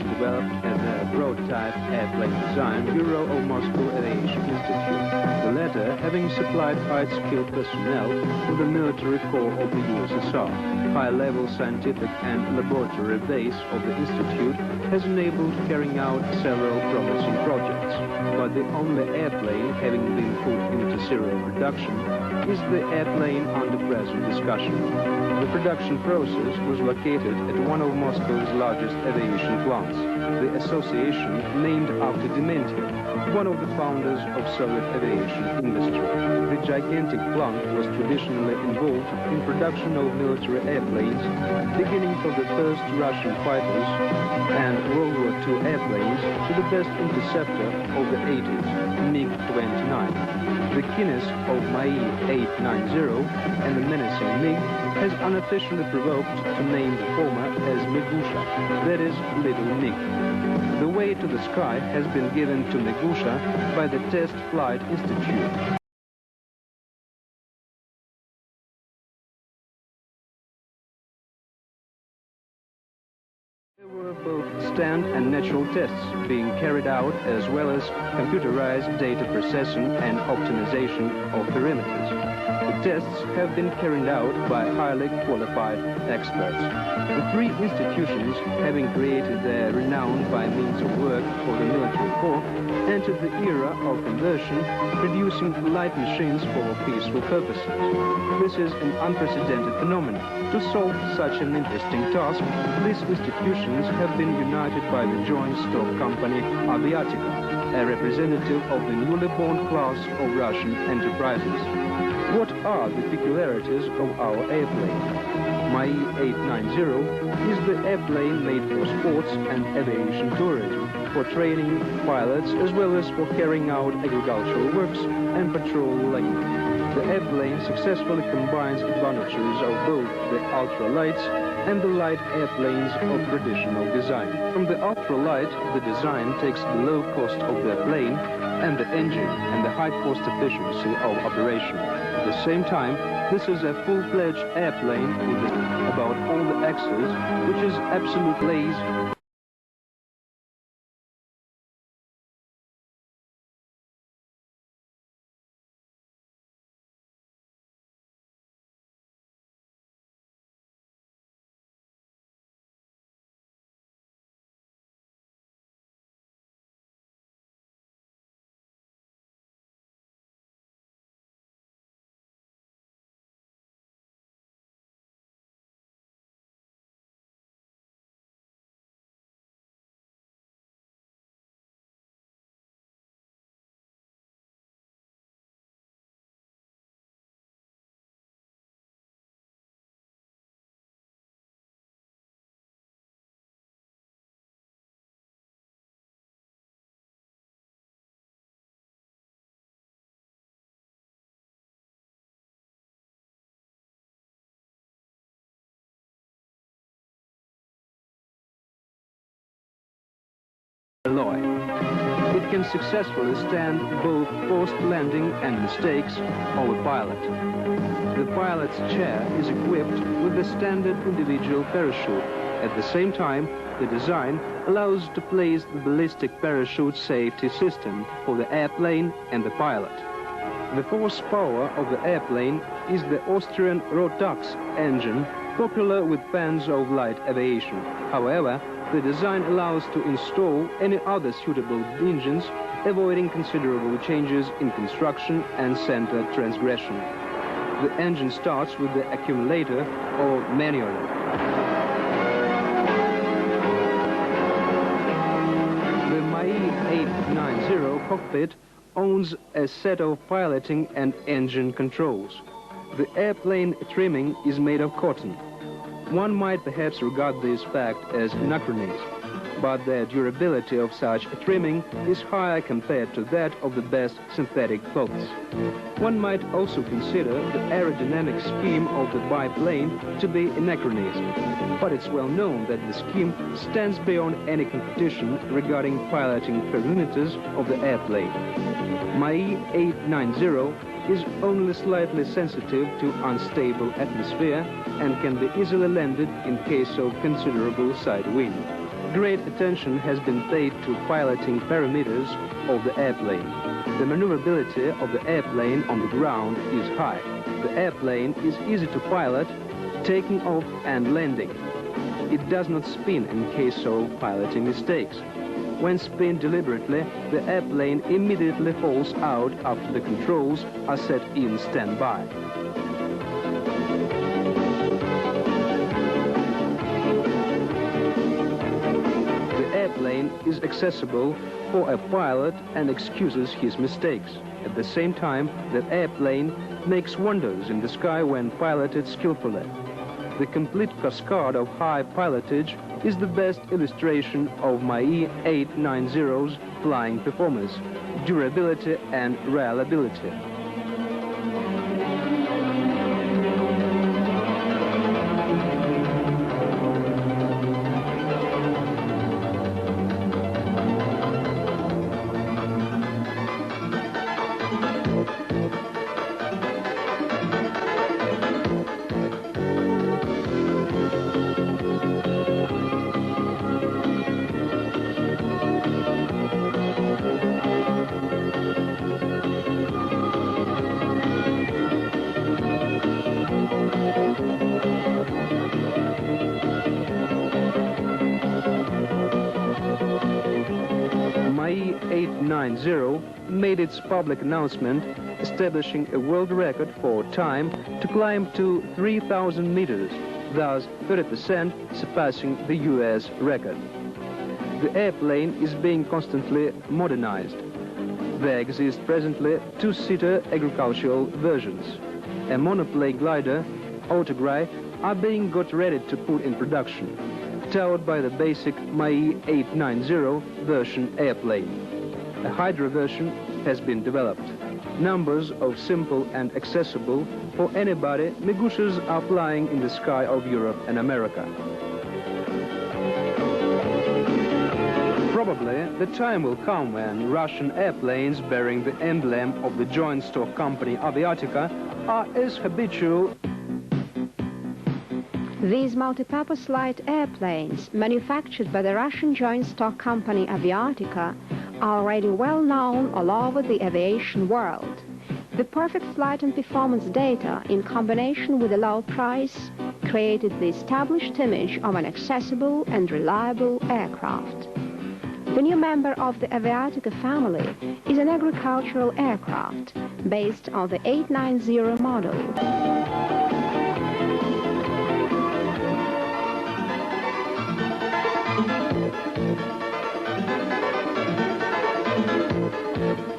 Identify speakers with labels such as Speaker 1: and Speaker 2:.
Speaker 1: was developed at the prototype airplane design Bureau of Moscow Aviation Institute, the latter having supplied high-skilled personnel with the military corps of the USSR. High-level scientific and laboratory base of the institute has enabled carrying out several promising projects, but the only airplane having been put into serial production is the airplane under present discussion. The production process was located at one of Moscow's largest aviation plants, the association named after Dementiev, one of the founders of Soviet aviation industry. The gigantic plant was traditionally involved in production of military airplanes, beginning from the first Russian fighters and World War II airplanes to the best interceptor of the 80s, MiG-29. The keenness of Mai 890 and the menacing MiG has unofficially provoked to name the former as Migusha, that is, Little MiG. The way to the sky has been given to Migusha by the Test Flight Institute. There were both stand and natural tests being carried out, as well as computerized data processing and optimization of perimeters. The tests have been carried out by highly qualified experts. The three institutions, having created their renown by means of work for the military corps, entered the era of conversion, producing light machines for peaceful purposes. This is an unprecedented phenomenon. To solve such an interesting task, these institutions have been united by the joint stock company Aviatika, a representative of the newly born class of Russian enterprises. What are the peculiarities of our airplane? Mai 890 is the airplane made for sports and aviation tourism, for training pilots as well as for carrying out agricultural works and patrol labor. The airplane successfully combines advantages of both the ultralights and the light airplanes of traditional design. From the ultralight, the design takes the low cost of the plane and the engine and the high cost efficiency of operation. At the same time, this is a full-fledged airplane with about all the axles, which is absolute lazy. Alloy. It can successfully stand both forced landing and mistakes of a pilot. The pilot's chair is equipped with the standard individual parachute. At the same time, the design allows to place the ballistic parachute safety system for the airplane and the pilot. The force power of the airplane is the Austrian Rotax engine, popular with fans of light aviation. However, the design allows to install any other suitable engines, avoiding considerable changes in construction and center transgression. The engine starts with the accumulator or manually. The Mai 890 cockpit owns a set of piloting and engine controls. The airplane trimming is made of cotton. One might perhaps regard this fact as anachronism, but the durability of such trimming is higher compared to that of the best synthetic cloths. One might also consider the aerodynamic scheme of the biplane to be anachronism, but it's well known that the scheme stands beyond any competition regarding piloting perimeters of the airplane. Mai 890 is only slightly sensitive to unstable atmosphere and can be easily landed in case of considerable side wind. Great attention has been paid to piloting parameters of the airplane. The maneuverability of the airplane on the ground is high. The airplane is easy to pilot, taking off and landing. It does not spin in case of piloting mistakes. When spun deliberately, the airplane immediately falls out after the controls are set in standby. The airplane is accessible for a pilot and excuses his mistakes. At the same time, the airplane makes wonders in the sky when piloted skillfully. The complete cascade of high pilotage is the best illustration of Mai 890's flying performance, durability and reliability. Mai 890 made its public announcement establishing a world record for time to climb to 3,000 meters, thus 30% surpassing the US record. The airplane is being constantly modernized. There exist presently two-seater agricultural versions. A monoplane glider, Autograi, are being got ready to put in production, towed by the basic Mai 890 version airplane. A Hydra version has been developed. Numbers of simple and accessible for anybody, Migushas are flying in the sky of Europe and America. Probably the time will come when Russian airplanes bearing the emblem of the joint stock company Aviatika are as habitual.
Speaker 2: These multipurpose light airplanes, manufactured by the Russian joint stock company Aviatika, are already well known all over the aviation world. The perfect flight and performance data, in combination with a low price, created the established image of an accessible and reliable aircraft. The new member of the Aviatika family is an agricultural aircraft based on the 890 model.